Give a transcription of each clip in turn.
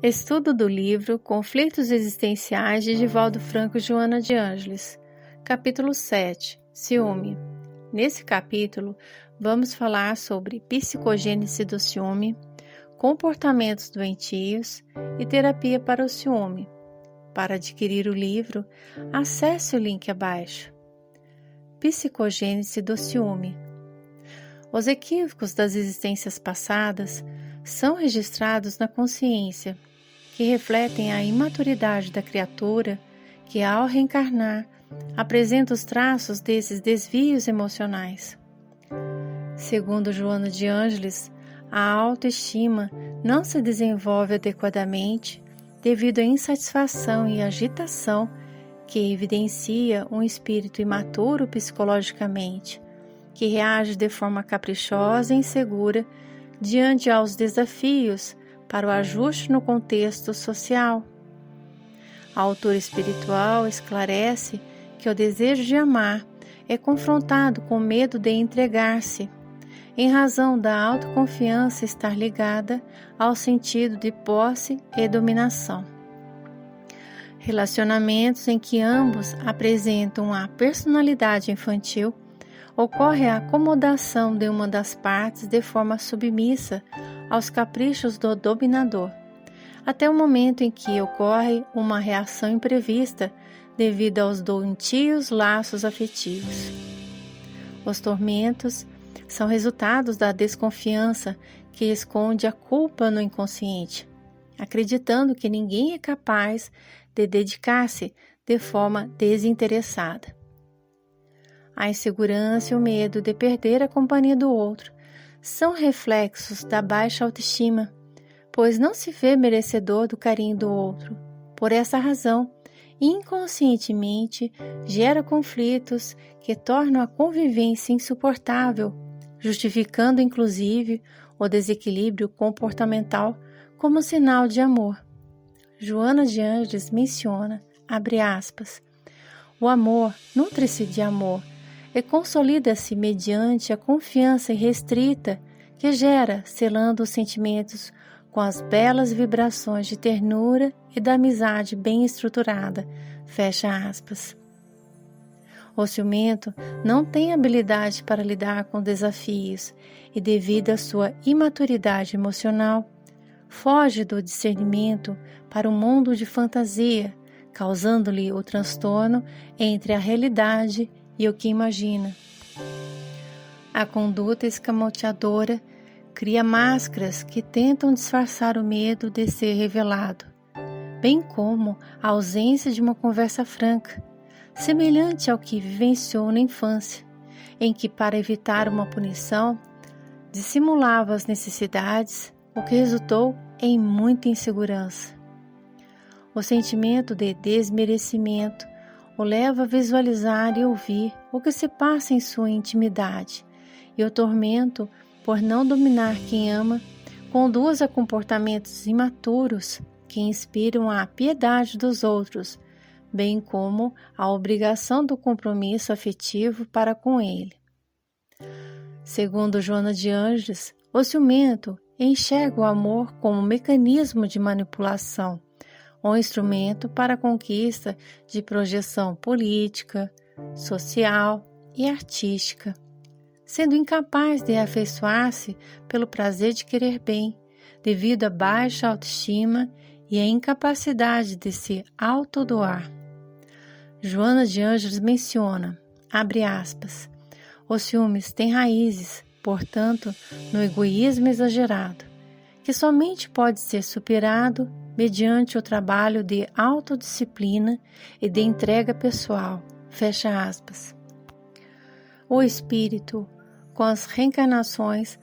Estudo do livro Conflitos Existenciais de Divaldo Franco e Joana de Ângeles. Capítulo 7. Ciúme. Nesse capítulo, vamos falar sobre psicogênese do ciúme, comportamentos doentios e terapia para o ciúme. Para adquirir o livro, acesse o link abaixo. Psicogênese do ciúme. Os equívocos das existências passadas são registrados na consciência, que refletem a imaturidade da criatura que, ao reencarnar, apresenta os traços desses desvios emocionais. Segundo Joana de Ângeles, a autoestima não se desenvolve adequadamente devido à insatisfação e agitação que evidencia um espírito imaturo psicologicamente, que reage de forma caprichosa e insegura diante aos desafios para o ajuste no contexto social. A autora espiritual esclarece que o desejo de amar é confrontado com o medo de entregar-se, em razão da autoconfiança estar ligada ao sentido de posse e dominação. Relacionamentos em que ambos apresentam a personalidade infantil, ocorre a acomodação de uma das partes de forma submissa aos caprichos do dominador, até o momento em que ocorre uma reação imprevista devido aos doentios laços afetivos. Os tormentos são resultados da desconfiança que esconde a culpa no inconsciente, acreditando que ninguém é capaz de dedicar-se de forma desinteressada. A insegurança e o medo de perder a companhia do outro são reflexos da baixa autoestima, pois não se vê merecedor do carinho do outro. Por essa razão, inconscientemente gera conflitos que tornam a convivência insuportável, justificando inclusive o desequilíbrio comportamental como sinal de amor. Joana de Ângeles menciona, abre aspas, o amor nutre-se de amor e consolida-se mediante a confiança irrestrita que gera, selando os sentimentos com as belas vibrações de ternura e da amizade bem estruturada. Fecha aspas. O ciumento não tem habilidade para lidar com desafios e, devido à sua imaturidade emocional, foge do discernimento para um mundo de fantasia, causando-lhe o transtorno entre a realidade e o que imagina. A conduta escamoteadora cria máscaras que tentam disfarçar o medo de ser revelado, bem como a ausência de uma conversa franca, semelhante ao que vivenciou na infância, em que, para evitar uma punição, dissimulava as necessidades, o que resultou em muita insegurança. O sentimento de desmerecimento o leva a visualizar e ouvir o que se passa em sua intimidade, e o tormento, por não dominar quem ama, conduz a comportamentos imaturos que inspiram a piedade dos outros, bem como a obrigação do compromisso afetivo para com ele. Segundo Joana de Ângeles, o ciumento enxerga o amor como mecanismo de manipulação, um instrumento para a conquista de projeção política, social e artística, sendo incapaz de afeiçoar-se pelo prazer de querer bem, devido à baixa autoestima e à incapacidade de se autodoar. Joana de Ângeles menciona, abre aspas, os ciúmes têm raízes, portanto, no egoísmo exagerado, que somente pode ser superado mediante o trabalho de autodisciplina e de entrega pessoal. Fecha aspas. O espírito, com as reencarnações,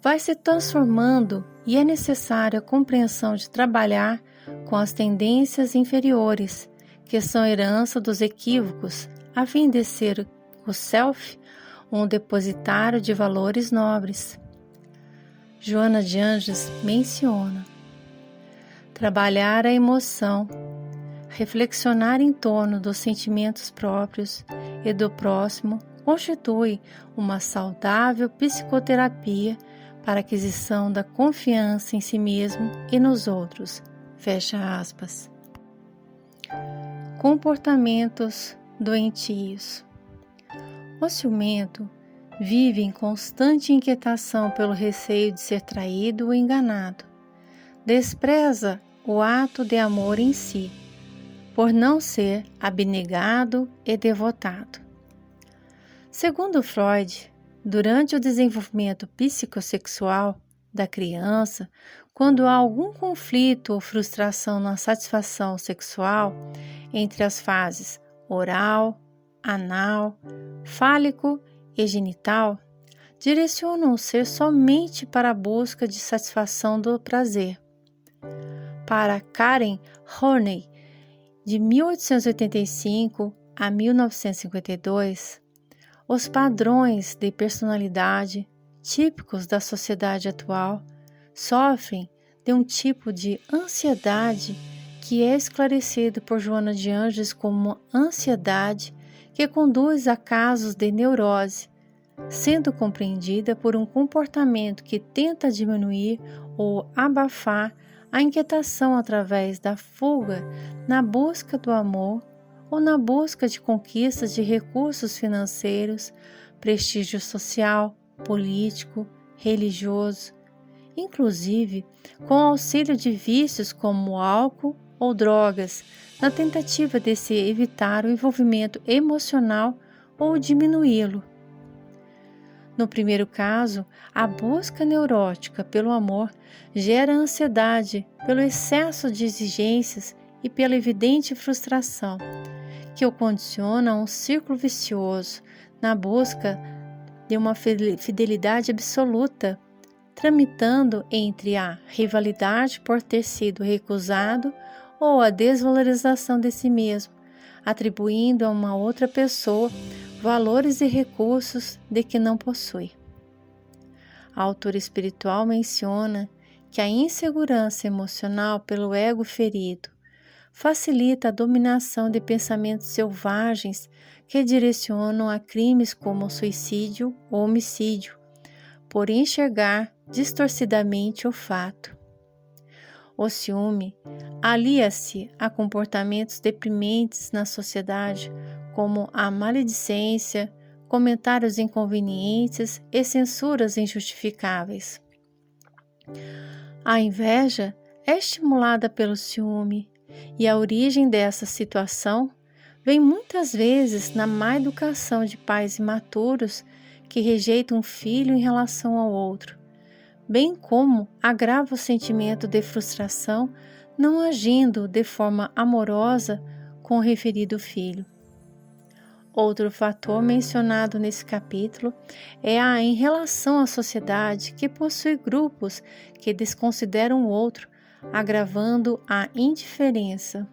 vai se transformando e é necessária a compreensão de trabalhar com as tendências inferiores, que são herança dos equívocos, a fim de ser o self um depositário de valores nobres. Joana de Ângeles menciona trabalhar a emoção, reflexionar em torno dos sentimentos próprios e do próximo constitui uma saudável psicoterapia para a aquisição da confiança em si mesmo e nos outros. Fecha aspas. Comportamentos doentios. O ciumento vive em constante inquietação pelo receio de ser traído ou enganado. Despreza o ato de amor em si, por não ser abnegado e devotado. Segundo Freud, durante o desenvolvimento psicossexual da criança, quando há algum conflito ou frustração na satisfação sexual entre as fases oral, anal, fálico e genital, direcionam o ser somente para a busca de satisfação do prazer. Para Karen Horney, de 1885 a 1952, os padrões de personalidade típicos da sociedade atual sofrem de um tipo de ansiedade que é esclarecido por Joana de Ângeles como ansiedade que conduz a casos de neurose, sendo compreendida por um comportamento que tenta diminuir ou abafar a inquietação através da fuga na busca do amor ou na busca de conquistas de recursos financeiros, prestígio social, político, religioso, inclusive com auxílio de vícios como álcool ou drogas, na tentativa de se evitar o envolvimento emocional ou diminuí-lo. No primeiro caso, a busca neurótica pelo amor gera ansiedade pelo excesso de exigências e pela evidente frustração, que o condiciona a um círculo vicioso na busca de uma fidelidade absoluta, tramitando entre a rivalidade por ter sido recusado ou a desvalorização de si mesmo, atribuindo a uma outra pessoa valores e recursos de que não possui. A autora espiritual menciona que a insegurança emocional pelo ego ferido facilita a dominação de pensamentos selvagens que direcionam a crimes como suicídio ou homicídio, por enxergar distorcidamente o fato. O ciúme alia-se a comportamentos deprimentes na sociedade, como a maledicência, comentários inconvenientes e censuras injustificáveis. A inveja é estimulada pelo ciúme, e a origem dessa situação vem muitas vezes na má educação de pais imaturos que rejeitam um filho em relação ao outro, bem como agrava o sentimento de frustração não agindo de forma amorosa com o referido filho. Outro fator mencionado nesse capítulo é a em relação à sociedade que possui grupos que desconsideram o outro, agravando a indiferença.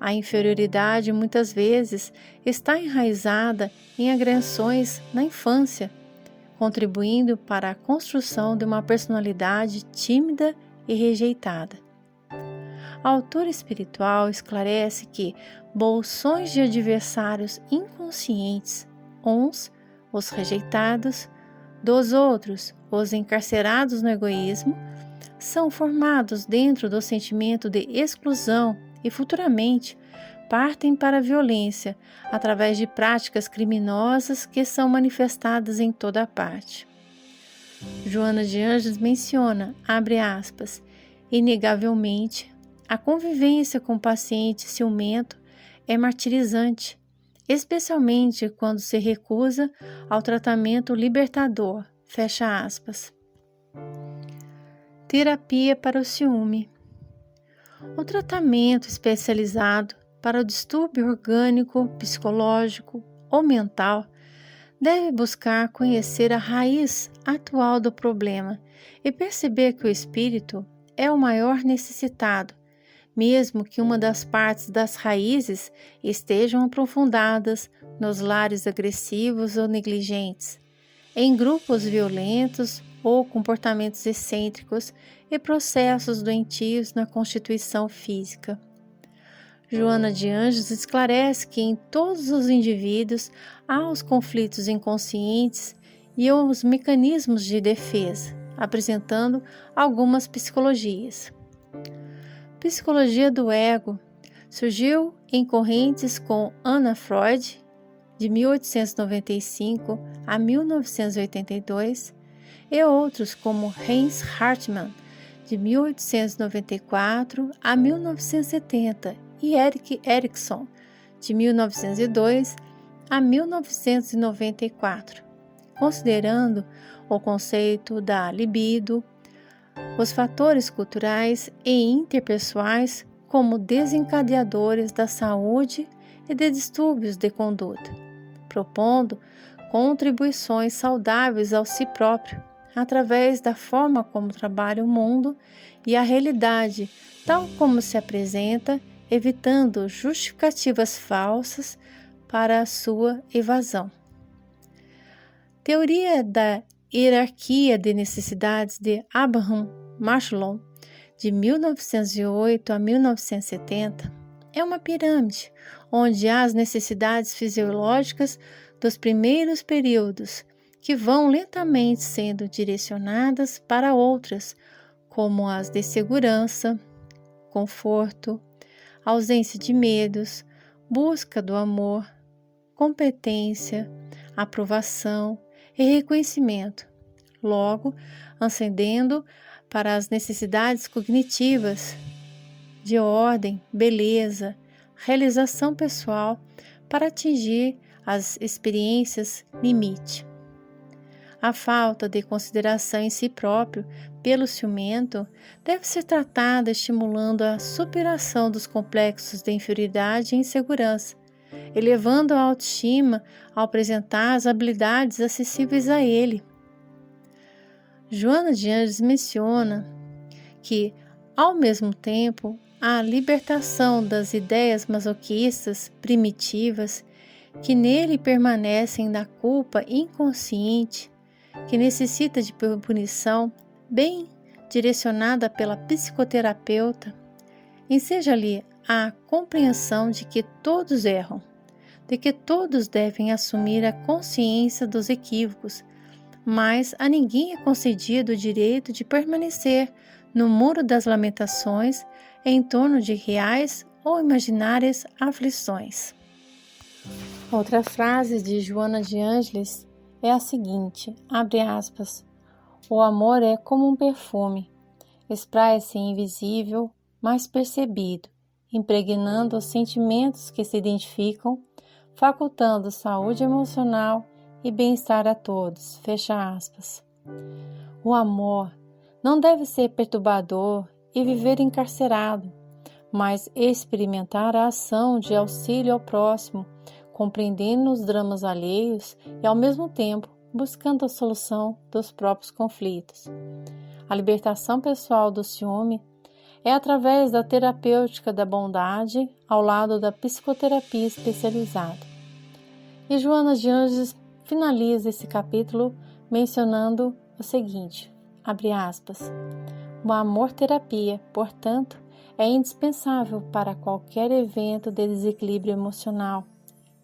A inferioridade muitas vezes está enraizada em agressões na infância, contribuindo para a construção de uma personalidade tímida e rejeitada. A autora espiritual esclarece que bolsões de adversários inconscientes, uns, os rejeitados, dos outros, os encarcerados no egoísmo, são formados dentro do sentimento de exclusão e futuramente partem para a violência através de práticas criminosas que são manifestadas em toda a parte. Joana de Ângeles menciona, abre aspas, inegavelmente, a convivência com o paciente ciumento é martirizante, especialmente quando se recusa ao tratamento libertador, fecha aspas. Terapia para o ciúme. O tratamento especializado para o distúrbio orgânico, psicológico ou mental deve buscar conhecer a raiz atual do problema e perceber que o espírito é o maior necessitado, mesmo que uma das partes das raízes estejam aprofundadas nos lares agressivos ou negligentes, em grupos violentos ou comportamentos excêntricos e processos doentios na constituição física. Joana de Ângeles esclarece que em todos os indivíduos há os conflitos inconscientes e os mecanismos de defesa, apresentando algumas psicologias. Psicologia do ego surgiu em correntes com Anna Freud, de 1895 a 1982, e outros como Heinz Hartmann, de 1894 a 1970, e Erik Erikson, de 1902 a 1994, considerando o conceito da libido, os fatores culturais e interpessoais como desencadeadores da saúde e de distúrbios de conduta, propondo contribuições saudáveis ao si próprio, através da forma como trabalha o mundo e a realidade tal como se apresenta, evitando justificativas falsas para a sua evasão. Teoria da hierarquia de necessidades de Abraham Maslow, de 1908 a 1970, é uma pirâmide onde há as necessidades fisiológicas dos primeiros períodos, que vão lentamente sendo direcionadas para outras, como as de segurança, conforto, ausência de medos, busca do amor, competência, aprovação e reconhecimento, logo ascendendo para as necessidades cognitivas de ordem, beleza, realização pessoal para atingir as experiências limite. A falta de consideração em si próprio pelo ciumento deve ser tratada estimulando a superação dos complexos de inferioridade e insegurança, elevando a autoestima ao apresentar as habilidades acessíveis a ele. Joana de Ângeles menciona que, ao mesmo tempo, a libertação das ideias masoquistas primitivas que nele permanecem da culpa inconsciente, que necessita de punição bem direcionada pela psicoterapeuta, enseja-lhe a compreensão de que todos erram, de que todos devem assumir a consciência dos equívocos, mas a ninguém é concedido o direito de permanecer no muro das lamentações em torno de reais ou imaginárias aflições. Outra frase de Joana de Ângeles é a seguinte, abre aspas, o amor é como um perfume, espraia-se invisível, mas percebido, impregnando os sentimentos que se identificam, facultando saúde emocional e bem-estar a todos, fecha aspas. O amor não deve ser perturbador e viver encarcerado, mas experimentar a ação de auxílio ao próximo, compreendendo os dramas alheios e, ao mesmo tempo, buscando a solução dos próprios conflitos. A libertação pessoal do ciúme é através da terapêutica da bondade ao lado da psicoterapia especializada. E Joana de Ângeles finaliza esse capítulo mencionando o seguinte, abre aspas, o amor-terapia, portanto, é indispensável para qualquer evento de desequilíbrio emocional,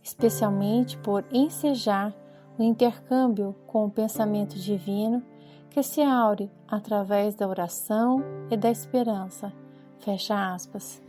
especialmente por ensejar o intercâmbio com o pensamento divino que se aure através da oração e da esperança. Fecha aspas.